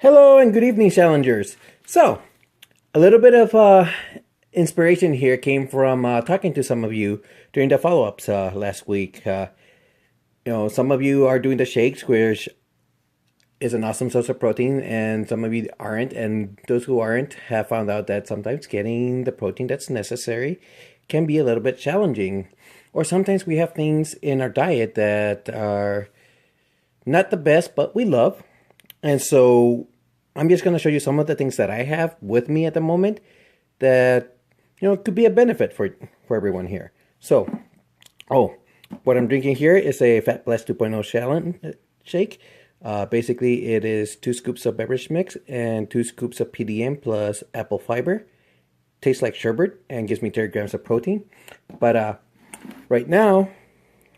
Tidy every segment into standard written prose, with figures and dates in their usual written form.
Hello and good evening, challengers. So, a little bit of inspiration here came from talking to some of you during the follow-ups last week. Some of you are doing the shakes, which is an awesome source of protein, and some of you aren't. And those who aren't have found out that sometimes getting the protein that's necessary can be a little bit challenging. Or sometimes we have things in our diet that are not the best, but we love. And so I'm just going to show you some of the things that I have with me at the moment that, could be a benefit for everyone here. So, what I'm drinking here is a Fat Blast 2.0 shake. Basically, it is 2 scoops of beverage mix and 2 scoops of PDM plus apple fiber. Tastes like sherbet and gives me 30 grams of protein. But right now,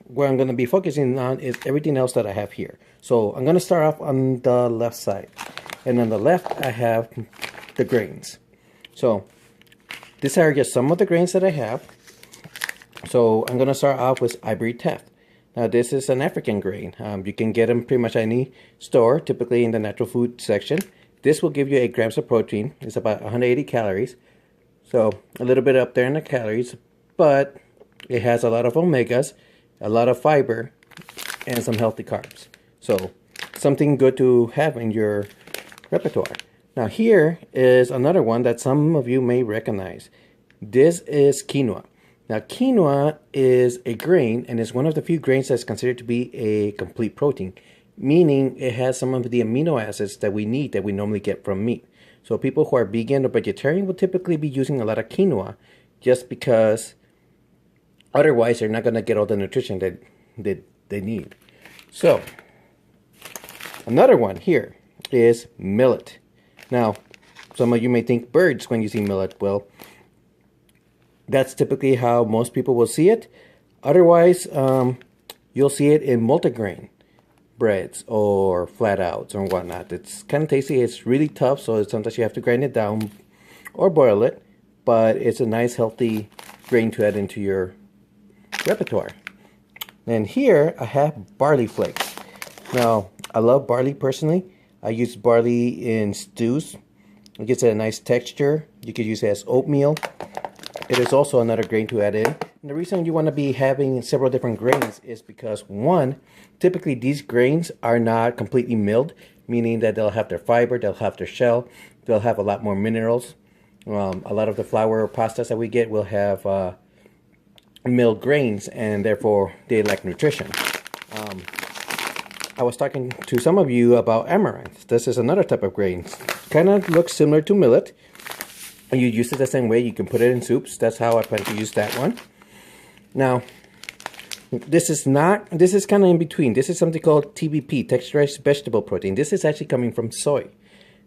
what I'm going to be focusing on is everything else that I have here. So I'm going to start off on the left side. And on the left, I have the grains. So these are just some of the grains that I have. So I'm going to start off with ivory teff. Now this is an African grain. You can get them pretty much any store, typically in the natural food section. This will give you 8 grams of protein. It's about 180 calories. So a little bit up there in the calories, but it has a lot of omegas, a lot of fiber, and some healthy carbs. So something good to have in your repertoire. Now here is another one that some of you may recognize. This is quinoa. Now quinoa is a grain and is one of the few grains that's considered to be a complete protein, meaning it has some of the amino acids that we need that we normally get from meat. So people who are vegan or vegetarian will typically be using a lot of quinoa just because otherwise they're not going to get all the nutrition that they need. So another one here is millet. Now, some of you may think birds when you see millet. Well, that's typically how most people will see it. Otherwise, you'll see it in multigrain breads or flat outs or whatnot. It's kind of tasty. It's really tough, so sometimes you have to grind it down or boil it. But it's a nice, healthy grain to add into your repertoire. And here I have barley flakes. Now, I love barley personally. I use barley in stews. It gives it a nice texture. You could use it as oatmeal. It is also another grain to add in. And the reason you want to be having several different grains is because, one, typically these grains are not completely milled, meaning that they'll have their fiber, they'll have their shell, they'll have a lot more minerals. A lot of the flour or pastas that we get will have milled grains, and therefore they lack nutrition. I was talking to some of you about amaranth. This is another type of grain. Kind of looks similar to millet. And you use it the same way. You can put it in soups. That's how I plan to use that one. Now, this is kind of in between. This is something called TVP, texturized vegetable protein. This is actually coming from soy.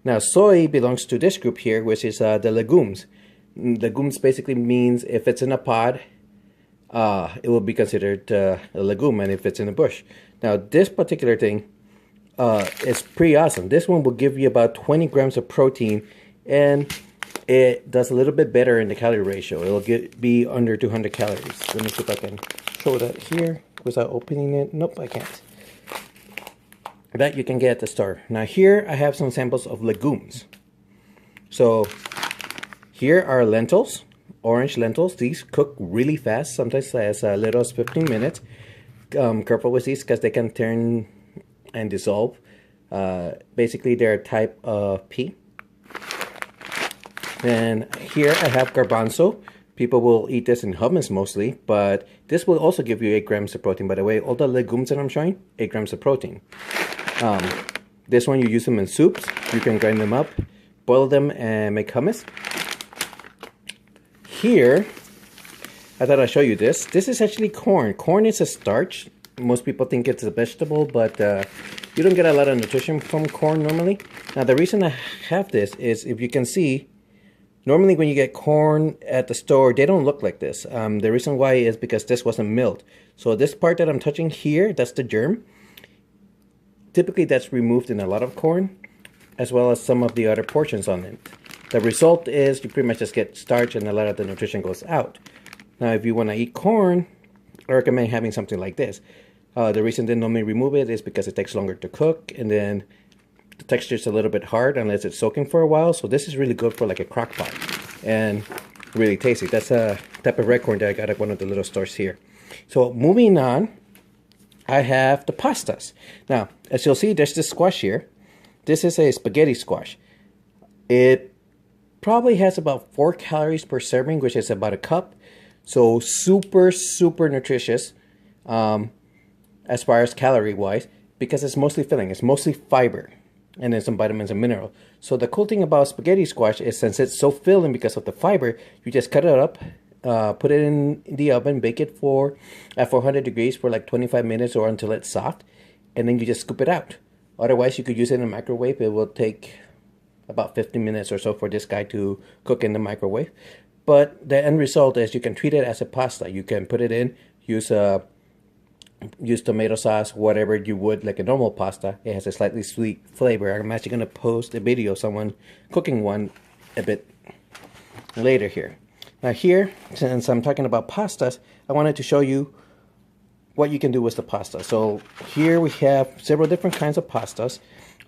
Now, soy belongs to this group here, which is the legumes. Legumes basically means if it's in a pod, it will be considered a legume, and if it's in a bush. Now this particular thing is pretty awesome. This one will give you about 20 grams of protein, and it does a little bit better in the calorie ratio. It'll be under 200 calories. Let me see if I can show that here without opening it. Nope, I can't. That you can get at the store. Now here I have some samples of legumes. So here are lentils. Orange lentils. These cook really fast, sometimes as little as 15 minutes. Careful with these because they can turn and dissolve. Basically, they're a type of pea. Then here I have garbanzo. People will eat this in hummus mostly, but this will also give you 8 grams of protein. By the way, all the legumes that I'm showing, 8 grams of protein. This one, you use them in soups. You can grind them up, boil them, and make hummus. Here, I thought I'd show you this. This is actually corn. Corn is a starch. Most people think it's a vegetable, but you don't get a lot of nutrition from corn normally. Now, the reason I have this is, if you can see, normally when you get corn at the store, they don't look like this. The reason why is because this wasn't milled. So this part that I'm touching here, that's the germ. Typically, that's removed in a lot of corn, as well as some of the other portions on it. The result is you pretty much just get starch and a lot of the nutrition goes out. Now, if you want to eat corn, I recommend having something like this. The reason they normally remove it is because it takes longer to cook, and then the texture is a little bit hard unless it's soaking for a while. So this is really good for like a crock pot and really tasty. That's a type of red corn that I got at one of the little stores here. So moving on, I have the pastas. Now, as you'll see, there's this squash here. This is a spaghetti squash. It probably has about 4 calories per serving, which is about a cup. So super, super nutritious as far as calorie wise, because it's mostly filling. It's mostly fiber and then some vitamins and minerals. So the cool thing about spaghetti squash is, since it's so filling because of the fiber, you just cut it up, put it in the oven, bake it at 400 degrees for like 25 minutes or until it's soft, and then you just scoop it out. Otherwise, you could use it in a microwave. It will take about 15 minutes or so for this guy to cook in the microwave. But the end result is you can treat it as a pasta. You can put it in, use tomato sauce, whatever you would like a normal pasta. It has a slightly sweet flavor. I'm actually going to post a video of someone cooking one a bit later here. Now here, since I'm talking about pastas, I wanted to show you what you can do with the pasta. So here we have several different kinds of pastas.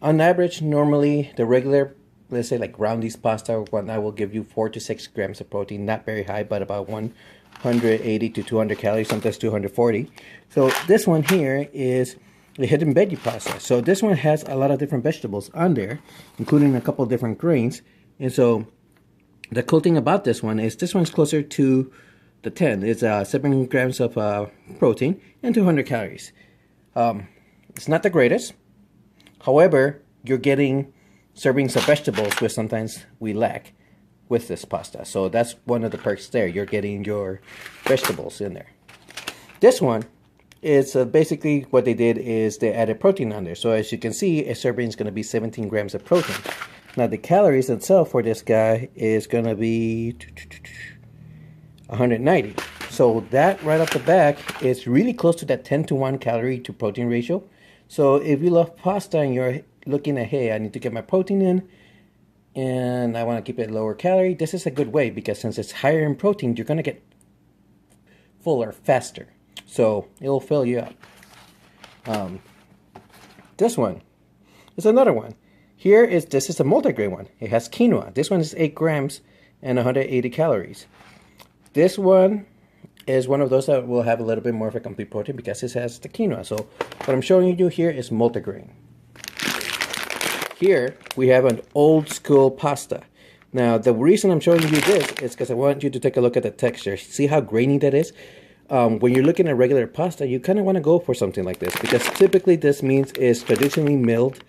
On average, normally the regular, let's say like Roundy's pasta, one I will give you 4 to 6 grams of protein. Not very high, but about 180 to 200 calories, sometimes 240. So this one here is the hidden veggie pasta. So this one has a lot of different vegetables on there, including a couple of different grains. And so the cool thing about this one is this one's closer to the 10. It's 7 grams of protein and 200 calories. It's not the greatest. However, you're getting servings of vegetables, which sometimes we lack with this pasta. So that's one of the perks there. You're getting your vegetables in there. This one is basically what they did is they added protein on there. So as you can see, a serving is going to be 17 grams of protein. Now the calories itself for this guy is going to be 190. So that right off the back is really close to that 10 to 1 calorie to protein ratio. So if you love pasta and you're looking at, hey, I need to get my protein in and I want to keep it lower calorie, this is a good way, because since it's higher in protein, you're going to get fuller faster. So it'll fill you up. This one is another one. This is a multigrain one. It has quinoa. This one is 8 grams and 180 calories. This one is one of those that will have a little bit more of a complete protein because it has the quinoa. So what I'm showing you here is multigrain. Here we have an old school pasta. Now the reason I'm showing you this is because I want you to take a look at the texture. See how grainy that is? When you're looking at regular pasta, you kind of want to go for something like this, because typically this means it's traditionally milled,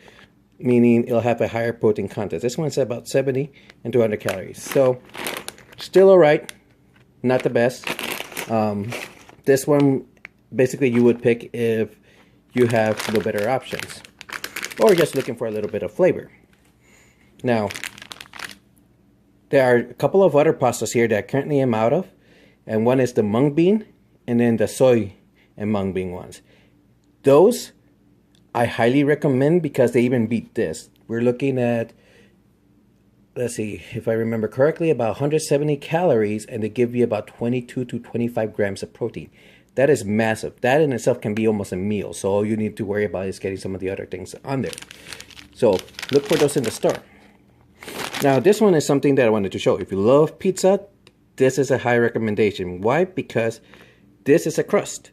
meaning it'll have a higher protein content. This one's about 70 and 200 calories. So still alright, not the best. This one basically you would pick if you have no better options, or just looking for a little bit of flavor. Now, there are a couple of other pastas here that I currently am out of, and one is the mung bean and then the soy and mung bean ones. Those I highly recommend because they even beat this. We're looking at, let's see, if I remember correctly, about 170 calories, and they give you about 22 to 25 grams of protein. That is massive. That in itself can be almost a meal. So all you need to worry about is getting some of the other things on there. So look for those in the store. Now this one is something that I wanted to show. If you love pizza, this is a high recommendation. Why? Because this is a crust.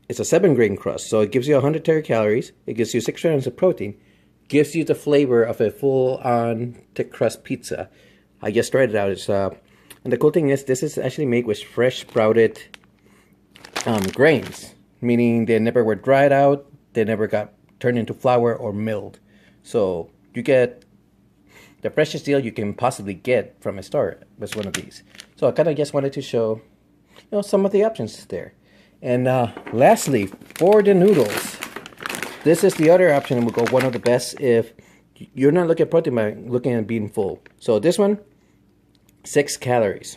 It's a 7-grain crust. So it gives you 130 calories. It gives you 6 grams of protein. Gives you the flavor of a full-on thick crust pizza. I just tried it out. And the cool thing is this is actually made with fresh sprouted grains, meaning they never were dried out, they never got turned into flour or milled. So you get the freshest deal you can possibly get from a store with one of these. So I kind of just wanted to show, some of the options there. And lastly, for the noodles, this is the other option and will go one of the best if you're not looking at protein but looking at being full. So this one, 6 calories.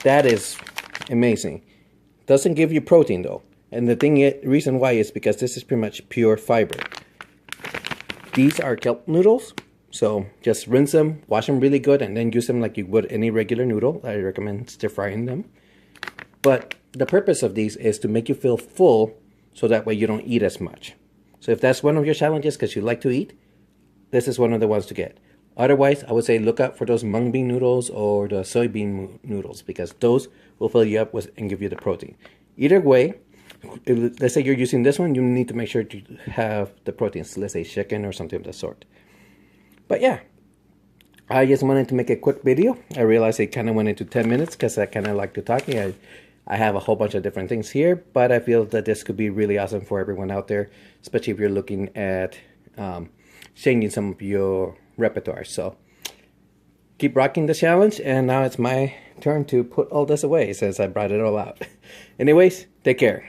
That is amazing. Doesn't give you protein though, and the reason why is because this is pretty much pure fiber. These are kelp noodles, so just rinse them, wash them really good, and then use them like you would any regular noodle. I recommend stir frying them. But the purpose of these is to make you feel full, so that way you don't eat as much. So if that's one of your challenges because you like to eat, this is one of the ones to get. Otherwise, I would say look out for those mung bean noodles or the soybean noodles, because those will fill you up with and give you the protein. Either way, let's say you're using this one, you need to make sure to have the proteins. Let's say chicken or something of the sort. But yeah, I just wanted to make a quick video. I realized it kind of went into 10 minutes because I kind of like to talk. I have a whole bunch of different things here, but I feel that this could be really awesome for everyone out there, especially if you're looking at changing some of your repertoire. So keep rocking the challenge, and now it's my turn to put all this away since I brought it all out. Anyways, take care.